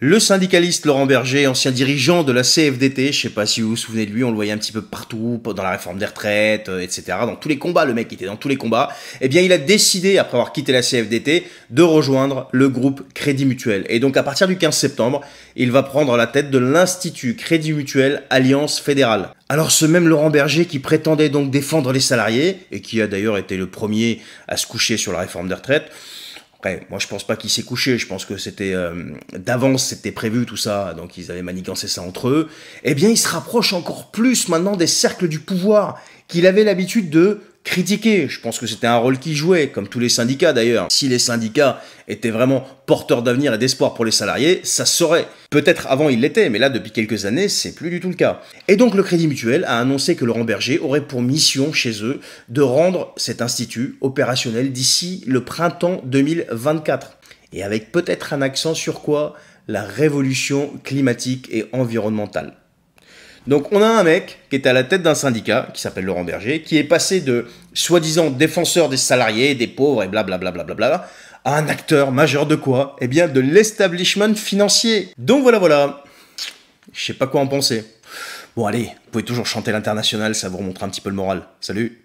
Le syndicaliste Laurent Berger, ancien dirigeant de la CFDT, je sais pas si vous vous souvenez de lui, on le voyait un petit peu partout, dans la réforme des retraites, etc. Dans tous les combats, le mec était dans tous les combats. Eh bien, il a décidé, après avoir quitté la CFDT, de rejoindre le groupe Crédit Mutuel. Et donc, à partir du 15 septembre, il va prendre la tête de l'Institut Crédit Mutuel Alliance Fédérale. Alors, ce même Laurent Berger qui prétendait donc défendre les salariés, et qui a d'ailleurs été le premier à se coucher sur la réforme des retraites. Après, moi je pense pas qu'il s'est couché, je pense que c'était d'avance, c'était prévu tout ça, donc ils avaient manigancé ça entre eux. Eh bien, il se rapproche encore plus maintenant des cercles du pouvoir qu'il avait l'habitude de critiquer. Je pense que c'était un rôle qu'il jouait, comme tous les syndicats d'ailleurs. Si les syndicats étaient vraiment porteurs d'avenir et d'espoir pour les salariés, ça se saurait. Peut-être avant il l'était, mais là depuis quelques années, c'est plus du tout le cas. Et donc le Crédit Mutuel a annoncé que Laurent Berger aurait pour mission chez eux de rendre cet institut opérationnel d'ici le printemps 2024. Et avec peut-être un accent sur quoi? La révolution climatique et environnementale. Donc on a un mec qui est à la tête d'un syndicat, qui s'appelle Laurent Berger, qui est passé de soi-disant défenseur des salariés, des pauvres et blablabla, à un acteur majeur de quoi? Eh bien de l'establishment financier. Donc voilà. Je sais pas quoi en penser. Bon allez, vous pouvez toujours chanter l'international, ça vous remontera un petit peu le moral. Salut!